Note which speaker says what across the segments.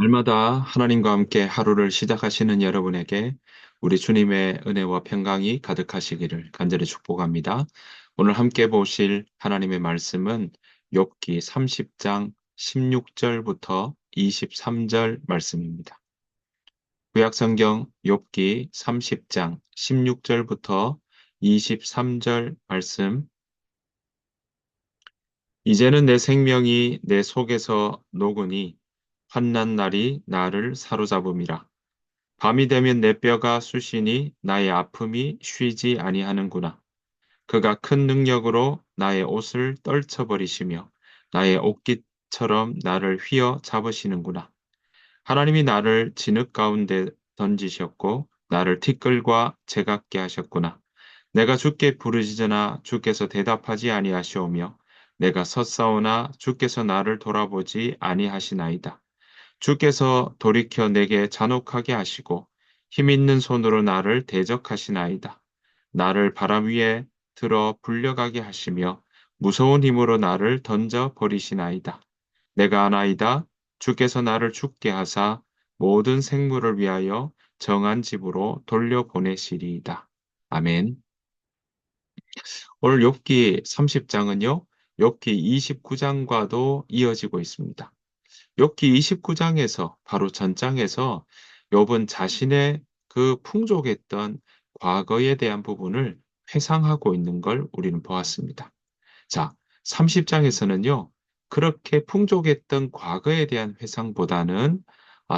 Speaker 1: 날마다 하나님과 함께 하루를 시작하시는 여러분에게 우리 주님의 은혜와 평강이 가득하시기를 간절히 축복합니다. 오늘 함께 보실 하나님의 말씀은 욥기 30장 16절부터 23절 말씀입니다. 구약성경 욥기 30장 16절부터 23절 말씀. 이제는 내 생명이 내 속에서 녹으니 환난 날이 나를 사로잡음이라. 밤이 되면 내 뼈가 쑤시니 나의 아픔이 쉬지 아니하는구나. 그가 큰 능력으로 나의 옷을 떨쳐버리시며 나의 옷깃처럼 나를 휘어 잡으시는구나. 하나님이 나를 진흙 가운데 던지셨고 나를 티끌과 제각게 하셨구나. 내가 주께 부르짖으나 주께서 대답하지 아니하시오며 내가 섰사오나 주께서 나를 돌아보지 아니하시나이다. 주께서 돌이켜 내게 잔혹하게 하시고 힘있는 손으로 나를 대적하시나이다. 나를 바람 위에 들어 불려가게 하시며 무서운 힘으로 나를 던져 버리시나이다. 내가 아나이다. 주께서 나를 죽게 하사 모든 생물을 위하여 정한 집으로 돌려보내시리이다. 아멘. 오늘 욥기 30장은요. 욥기 29장과도 이어지고 있습니다. 욥기 29장에서 바로 전장에서 욥은 자신의 그 풍족했던 과거에 대한 부분을 회상하고 있는 걸 우리는 보았습니다. 자, 30장에서는요. 그렇게 풍족했던 과거에 대한 회상보다는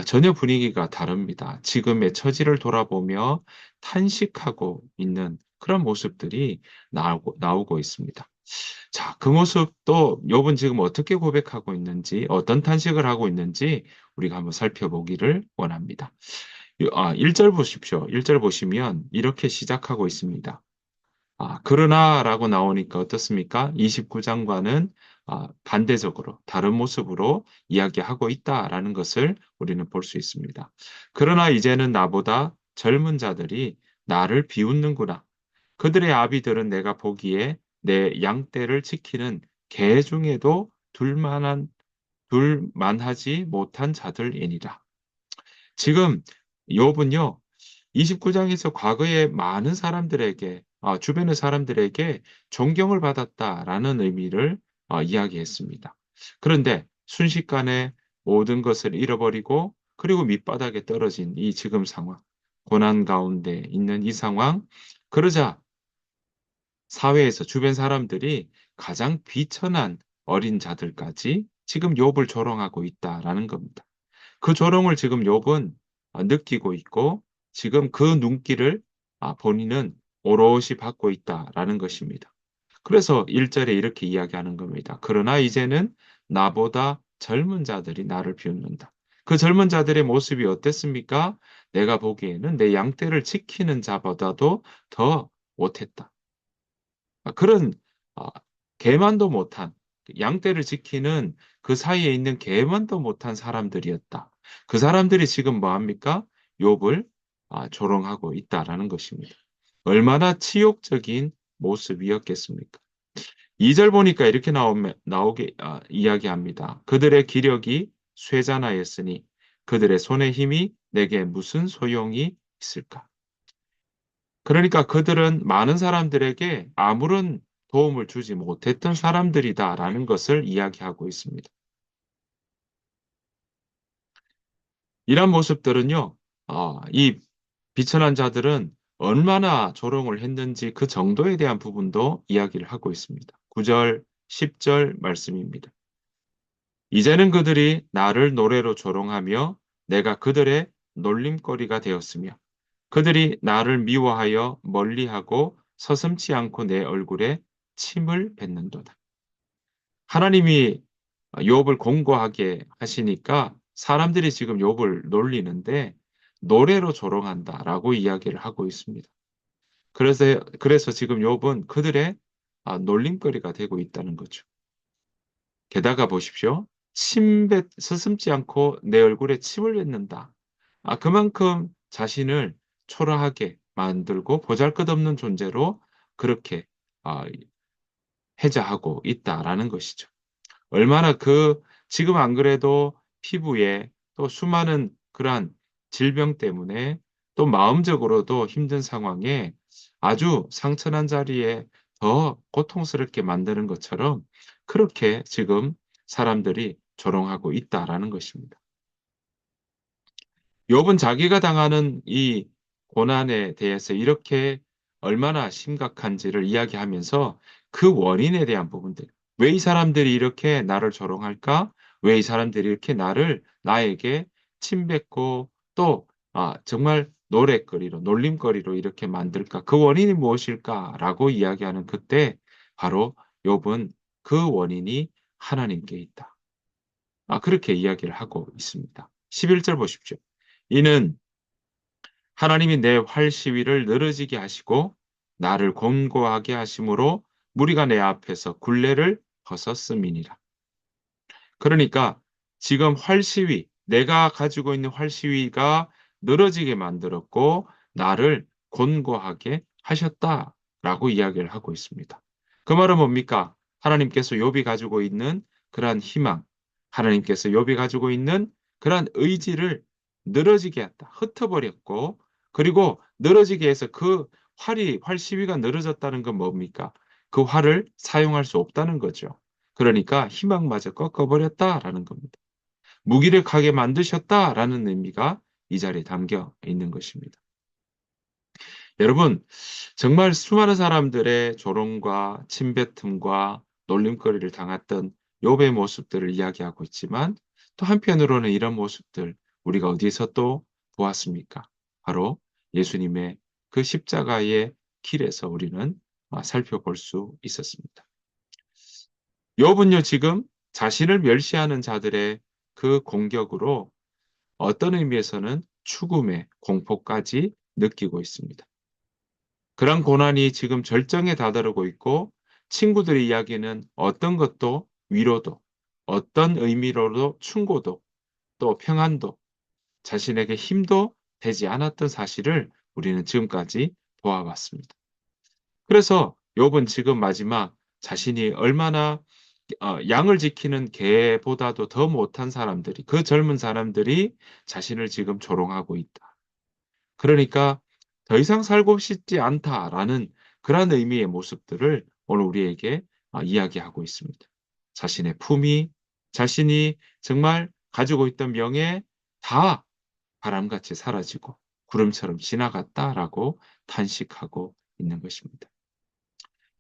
Speaker 1: 전혀 분위기가 다릅니다. 지금의 처지를 돌아보며 탄식하고 있는 그런 모습들이 나오고 있습니다. 자, 그 모습도 욥은 지금 어떻게 고백하고 있는지, 어떤 탄식을 하고 있는지 우리가 한번 살펴보기를 원합니다. 1절 보십시오. 1절 보시면 이렇게 시작하고 있습니다. 그러나라고 나오니까 어떻습니까? 29장과는 반대적으로 다른 모습으로 이야기하고 있다라는 것을 우리는 볼 수 있습니다. 그러나 이제는 나보다 젊은 자들이 나를 비웃는구나. 그들의 아비들은 내가 보기에 내 양떼를 지키는 개 중에도 둘만하지 못한 자들이니라. 지금 욥은요, 29장에서 과거에 많은 사람들에게, 주변의 사람들에게 존경을 받았다라는 의미를 이야기했습니다. 그런데 순식간에 모든 것을 잃어버리고 그리고 밑바닥에 떨어진 이 지금 상황, 고난 가운데 있는 이 상황, 그러자 사회에서 주변 사람들이 가장 비천한 어린 자들까지 지금 욥을 조롱하고 있다라는 겁니다. 그 조롱을 지금 욥은 느끼고 있고 지금 그 눈길을 본인은 오롯이 받고 있다라는 것입니다. 그래서 1절에 이렇게 이야기하는 겁니다. 그러나 이제는 나보다 젊은 자들이 나를 비웃는다. 그 젊은 자들의 모습이 어땠습니까? 내가 보기에는 내 양떼를 지키는 자보다도 더 못했다. 그런 아, 개만도 못한 양떼를 지키는 그 사이에 있는 개만도 못한 사람들이었다. 그 사람들이 지금 뭐 합니까? 욥을 조롱하고 있다라는 것입니다. 얼마나 치욕적인 모습이었겠습니까? 2절 보니까 이렇게 나오게 이야기합니다. 그들의 기력이 쇠잔하였으니 그들의 손의 힘이 내게 무슨 소용이 있을까? 그러니까 그들은 많은 사람들에게 아무런 도움을 주지 못했던 사람들이다라는 것을 이야기하고 있습니다. 이런 모습들은요, 이 비천한 자들은 얼마나 조롱을 했는지 그 정도에 대한 부분도 이야기를 하고 있습니다. 9절, 10절 말씀입니다. 이제는 그들이 나를 노래로 조롱하며 내가 그들의 놀림거리가 되었으며 그들이 나를 미워하여 멀리하고 서슴지 않고 내 얼굴에 침을 뱉는도다. 하나님이 욥을 공고하게 하시니까 사람들이 지금 욥을 놀리는데 노래로 조롱한다라고 이야기를 하고 있습니다. 그래서 지금 욥은 그들의 놀림거리가 되고 있다는 거죠. 게다가 보십시오. 서슴지 않고 내 얼굴에 침을 뱉는다. 그만큼 자신을 초라하게 만들고 보잘것없는 존재로 그렇게 아, 해자하고 있다라는 것이죠. 얼마나 지금 안 그래도 피부에 또 수많은 그러한 질병 때문에 또 마음적으로도 힘든 상황에 아주 상처난 자리에 더 고통스럽게 만드는 것처럼 그렇게 지금 사람들이 조롱하고 있다라는 것입니다. 욥은 자기가 당하는 이 고난에 대해서 이렇게 얼마나 심각한지를 이야기하면서 그 원인에 대한 부분들, 왜 이 사람들이 이렇게 나를 조롱할까? 왜 이 사람들이 이렇게 나에게 침뱉고 또 정말 노랫거리로, 놀림거리로 이렇게 만들까? 그 원인이 무엇일까라고 이야기하는 그때 바로 욥은 그 원인이 하나님께 있다. 그렇게 이야기를 하고 있습니다. 11절 보십시오. 이는 하나님이 내 활시위를 늘어지게 하시고 나를 곤고하게 하심으로 무리가 내 앞에서 굴레를 벗었음이니라. 그러니까 지금 활시위, 내가 가지고 있는 활시위가 늘어지게 만들었고 나를 곤고하게 하셨다라고 이야기를 하고 있습니다. 그 말은 뭡니까? 하나님께서 욥이 가지고 있는 그러한 희망, 하나님께서 욥이 가지고 있는 그러한 의지를 늘어지게 했다. 흩어버렸고 그리고 늘어지게 해서 그 활시위가 늘어졌다는 건 뭡니까? 그 활을 사용할 수 없다는 거죠. 그러니까 희망마저 꺾어버렸다라는 겁니다. 무기력하게 만드셨다라는 의미가 이 자리에 담겨 있는 것입니다. 여러분, 정말 수많은 사람들의 조롱과 침뱉음과 놀림거리를 당했던 욥의 모습들을 이야기하고 있지만 또 한편으로는 이런 모습들 우리가 어디서 또 보았습니까? 바로 예수님의 그 십자가의 길에서 우리는 살펴볼 수 있었습니다. 욥은요, 지금 자신을 멸시하는 자들의 그 공격으로 어떤 의미에서는 죽음의 공포까지 느끼고 있습니다. 그런 고난이 지금 절정에 다다르고 있고 친구들의 이야기는 어떤 것도 위로도 어떤 의미로도 충고도 또 평안도 자신에게 힘도 되지 않았던 사실을 우리는 지금까지 보아왔습니다. 그래서 욥은 지금 마지막 자신이 얼마나 양을 지키는 개보다도 더 못한 사람들이 그 젊은 사람들이 자신을 지금 조롱하고 있다. 그러니까 더 이상 살고 싶지 않다라는 그런 의미의 모습들을 오늘 우리에게 이야기하고 있습니다. 자신의 품위, 자신이 정말 가지고 있던 명예 다 바람같이 사라지고 구름처럼 지나갔다라고 탄식하고 있는 것입니다.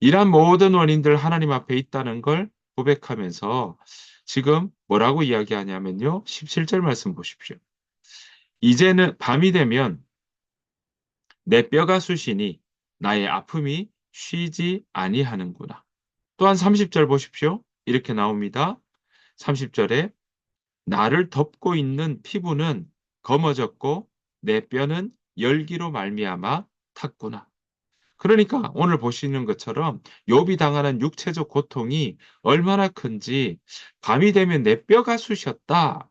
Speaker 1: 이러한 모든 원인들 하나님 앞에 있다는 걸 고백하면서 지금 뭐라고 이야기하냐면요. 17절 말씀 보십시오. 이제는 밤이 되면 내 뼈가 쑤시니 나의 아픔이 쉬지 아니하는구나. 또한 30절 보십시오. 이렇게 나옵니다. 30절에 나를 덮고 있는 피부는 검어졌고 내 뼈는 열기로 말미암아 탔구나. 그러니까 오늘 보시는 것처럼 욥이 당하는 육체적 고통이 얼마나 큰지 밤이 되면 내 뼈가 쑤셨다.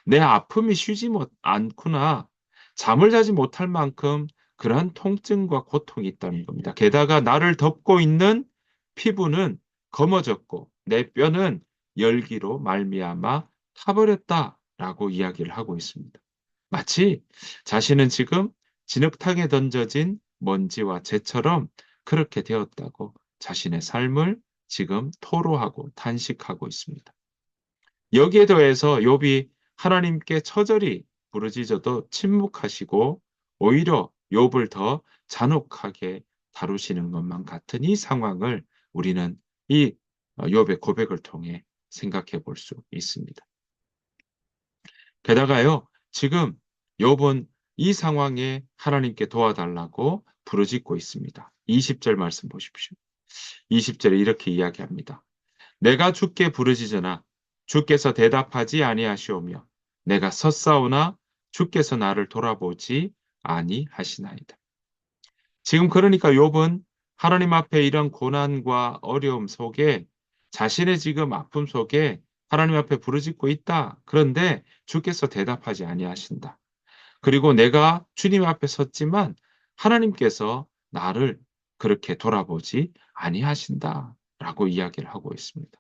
Speaker 1: 내 아픔이 쉬지 않구나. 잠을 자지 못할 만큼 그러한 통증과 고통이 있다는 겁니다. 게다가 나를 덮고 있는 피부는 검어졌고 내 뼈는 열기로 말미암아 타버렸다라고 이야기를 하고 있습니다. 마치 자신은 지금 진흙탕에 던져진 먼지와 재처럼 그렇게 되었다고 자신의 삶을 지금 토로하고 탄식하고 있습니다. 여기에 더해서 욥이 하나님께 처절히 부르짖어도 침묵하시고 오히려 욥을 더 잔혹하게 다루시는 것만 같은 이 상황을 우리는 이 욥의 고백을 통해 생각해 볼 수 있습니다. 게다가요, 지금 욥은 이 상황에 하나님께 도와달라고 부르짖고 있습니다. 20절 말씀 보십시오. 20절에 이렇게 이야기합니다. 내가 주께 부르짖으나 주께서 대답하지 아니하시오며 내가 섰사오나 주께서 나를 돌아보지 아니하시나이다. 지금 그러니까 욥은 하나님 앞에 이런 고난과 어려움 속에 자신의 지금 아픔 속에 하나님 앞에 부르짖고 있다. 그런데 주께서 대답하지 아니하신다. 그리고 내가 주님 앞에 섰지만 하나님께서 나를 그렇게 돌아보지 아니하신다라고 이야기를 하고 있습니다.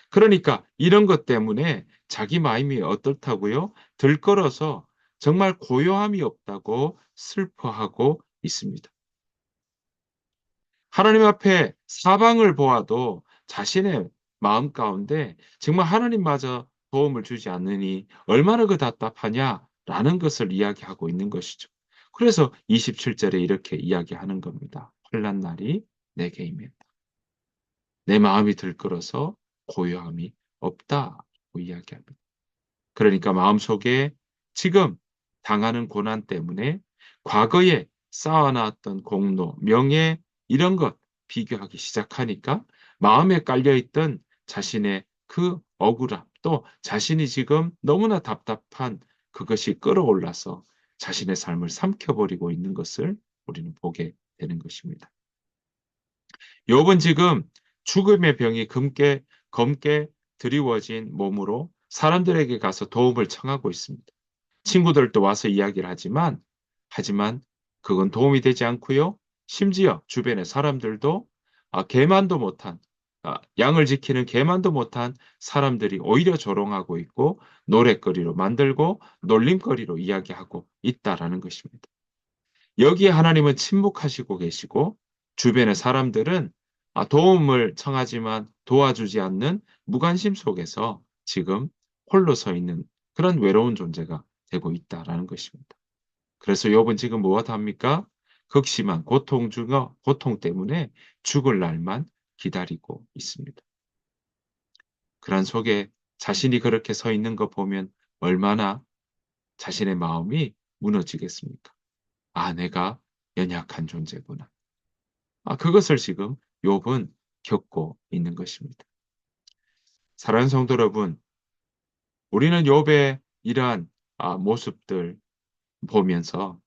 Speaker 1: 그러니까 이런 것 때문에 자기 마음이 어떻다고요? 들끓어서 정말 고요함이 없다고 슬퍼하고 있습니다. 하나님 앞에 사방을 보아도 자신의 마음 가운데 정말 하나님마저 도움을 주지 않으니 얼마나 그 답답하냐라는 것을 이야기하고 있는 것이죠. 그래서 27절에 이렇게 이야기하는 겁니다. 환난 날이 내게 임했다. 내 마음이 들끓어서 고요함이 없다고 이야기합니다. 그러니까 마음속에 지금 당하는 고난 때문에 과거에 쌓아놨던 공로, 명예 이런 것 비교하기 시작하니까 마음에 깔려있던 자신의 그 억울함 또 자신이 지금 너무나 답답한 그것이 끌어올라서 자신의 삶을 삼켜버리고 있는 것을 우리는 보게 되는 것입니다. 욥은 지금 죽음의 병이 검게 드리워진 몸으로 사람들에게 가서 도움을 청하고 있습니다. 친구들도 와서 이야기를 하지만 그건 도움이 되지 않고요. 심지어 주변의 사람들도 개만도 못한 양을 지키는 개만도 못한 사람들이 오히려 조롱하고 있고 노랫거리로 만들고 놀림거리로 이야기하고 있다라는 것입니다. 여기에 하나님은 침묵하시고 계시고 주변의 사람들은 도움을 청하지만 도와주지 않는 무관심 속에서 지금 홀로 서 있는 그런 외로운 존재가 되고 있다라는 것입니다. 그래서 욥은 지금 무엇 합니까? 극심한 고통 때문에 죽을 날만 기다리고 있습니다. 그런 속에 자신이 그렇게 서 있는 거 보면 얼마나 자신의 마음이 무너지겠습니까? 내가 연약한 존재구나. 그것을 지금 욥은 겪고 있는 것입니다. 사랑하는 성도 여러분, 우리는 욥의 이러한 모습들 보면서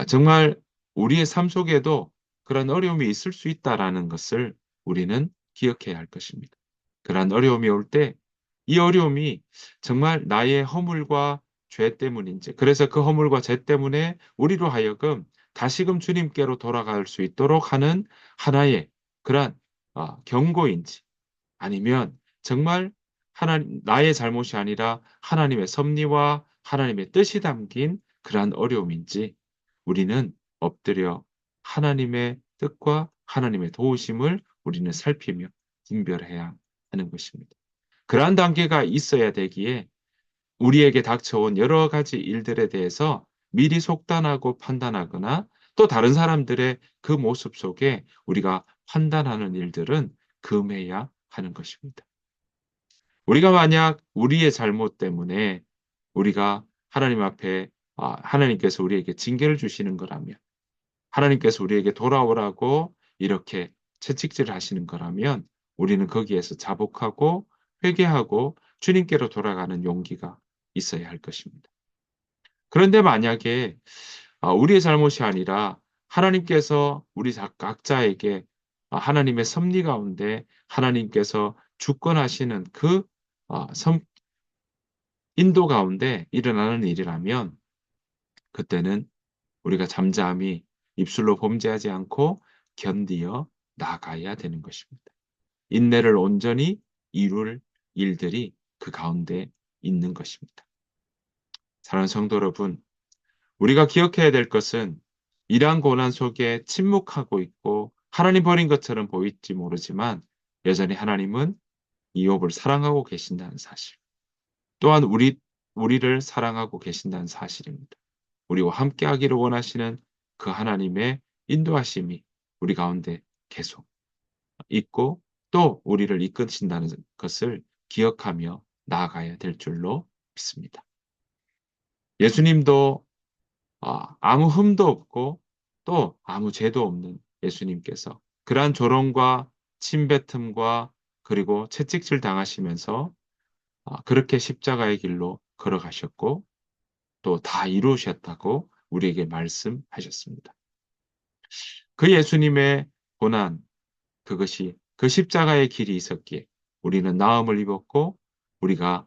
Speaker 1: 정말 우리의 삶 속에도 그런 어려움이 있을 수 있다라는 것을 우리는 기억해야 할 것입니다. 그러한 어려움이 올 때 이 어려움이 정말 나의 허물과 죄 때문인지 그래서 그 허물과 죄 때문에 우리로 하여금 다시금 주님께로 돌아갈 수 있도록 하는 하나의 그러한 경고인지 아니면 정말 나의 잘못이 아니라 하나님의 섭리와 하나님의 뜻이 담긴 그러한 어려움인지 우리는 엎드려 하나님의 뜻과 하나님의 도우심을 우리는 살피며 분별해야 하는 것입니다. 그러한 단계가 있어야 되기에 우리에게 닥쳐온 여러 가지 일들에 대해서 미리 속단하고 판단하거나 또 다른 사람들의 그 모습 속에 우리가 판단하는 일들은 금해야 하는 것입니다. 우리가 만약 우리의 잘못 때문에 우리가 하나님 앞에 하나님께서 우리에게 징계를 주시는 거라면 하나님께서 우리에게 돌아오라고 이렇게 채찍질을 하시는 거라면 우리는 거기에서 자복하고 회개하고 주님께로 돌아가는 용기가 있어야 할 것입니다. 그런데 만약에 우리의 잘못이 아니라 하나님께서 우리 각자에게 하나님의 섭리 가운데 하나님께서 주권하시는 그 인도 가운데 일어나는 일이라면 그때는 우리가 잠잠히 입술로 범죄하지 않고 견디어 나가야 되는 것입니다. 인내를 온전히 이룰 일들이 그 가운데 있는 것입니다. 사랑하는 성도 여러분, 우리가 기억해야 될 것은 이러한 고난 속에 침묵하고 있고 하나님 버린 것처럼 보일지 모르지만 여전히 하나님은 이욥을 사랑하고 계신다는 사실. 또한 우리를 사랑하고 계신다는 사실입니다. 우리와 함께 하기를 원하시는 그 하나님의 인도하심이 우리 가운데 계속 있고 또 우리를 이끄신다는 것을 기억하며 나아가야 될 줄로 믿습니다. 예수님도 아무 흠도 없고 또 아무 죄도 없는 예수님께서 그러한 조롱과 침뱉음과 그리고 채찍질 당하시면서 그렇게 십자가의 길로 걸어가셨고 또 다 이루셨다고 우리에게 말씀하셨습니다. 그 예수님의 고난, 그것이 그 십자가의 길이 있었기에 우리는 나음을 입었고 우리가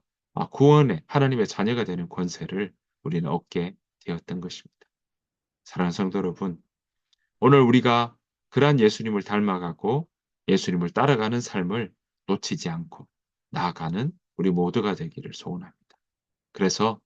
Speaker 1: 구원의 하나님의 자녀가 되는 권세를 우리는 얻게 되었던 것입니다. 사랑하는 성도 여러분, 오늘 우리가 그러한 예수님을 닮아가고 예수님을 따라가는 삶을 놓치지 않고 나아가는 우리 모두가 되기를 소원합니다. 그래서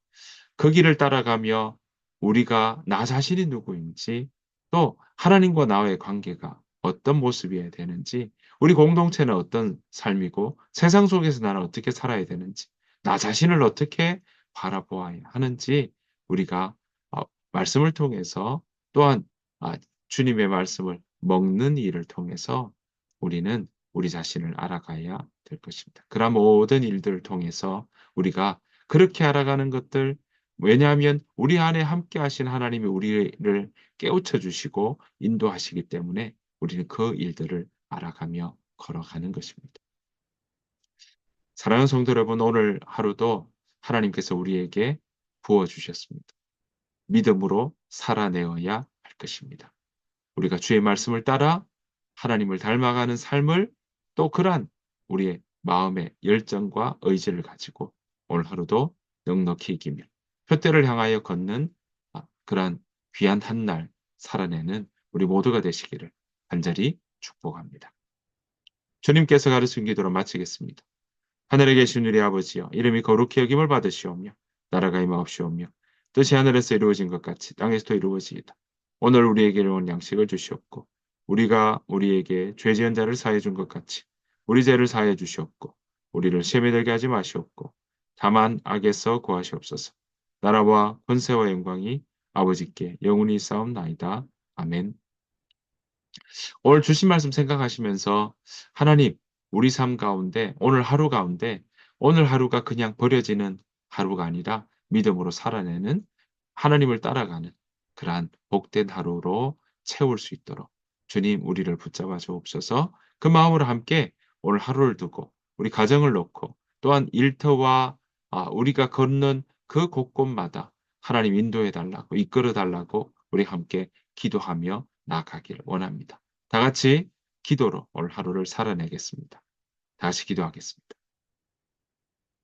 Speaker 1: 그 길을 따라가며 우리가 나 자신이 누구인지 또 하나님과 나와의 관계가 어떤 모습이어야 되는지 우리 공동체는 어떤 삶이고 세상 속에서 나는 어떻게 살아야 되는지 나 자신을 어떻게 바라보아야 하는지 우리가 어 말씀을 통해서 또한 주님의 말씀을 먹는 일을 통해서 우리는 우리 자신을 알아가야 될 것입니다. 그러한 모든 일들을 통해서 우리가 그렇게 알아가는 것들 왜냐하면 우리 안에 함께 하신 하나님이 우리를 깨우쳐 주시고 인도하시기 때문에 우리는 그 일들을 알아가며 걸어가는 것입니다. 사랑하는 성도 여러분, 오늘 하루도 하나님께서 우리에게 부어 주셨습니다. 믿음으로 살아내어야 할 것입니다. 우리가 주의 말씀을 따라 하나님을 닮아가는 삶을 또 그러한 우리의 마음의 열정과 의지를 가지고 오늘 하루도 넉넉히 이기며 표대를 향하여 걷는 그러한 귀한 한 날 살아내는 우리 모두가 되시기를 간절히 축복합니다. 주님께서 가르친 기도로 마치겠습니다. 하늘에 계신 우리 아버지여 이름이 거룩히 여김을 받으시오며 나라가 임하옵시오며 뜻이 하늘에서 이루어진 것 같이 땅에서도 이루어지이다. 오늘 우리에게 일용할 양식을 주시옵고 우리가 우리에게 죄 지은 자를 사해 준 것 같이 우리 죄를 사해 주시옵고 우리를 시험에 들게 하지 마시옵고 다만 악에서 구하시옵소서. 나라와 권세와 영광이 아버지께 영원히 있사옵나이다. 아멘. 오늘 주신 말씀 생각하시면서 하나님, 우리 삶 가운데, 오늘 하루 가운데, 오늘 하루가 그냥 버려지는 하루가 아니라 믿음으로 살아내는 하나님을 따라가는 그러한 복된 하루로 채울 수 있도록 주님 우리를 붙잡아 주옵소서. 그 마음으로 함께 오늘 하루를 두고 우리 가정을 놓고 또한 일터와 우리가 걷는 그 곳곳마다 하나님 인도해 달라고 이끌어 달라고 우리 함께 기도하며 나아가기를 원합니다. 다 같이 기도로 오늘 하루를 살아내겠습니다. 다시 기도하겠습니다.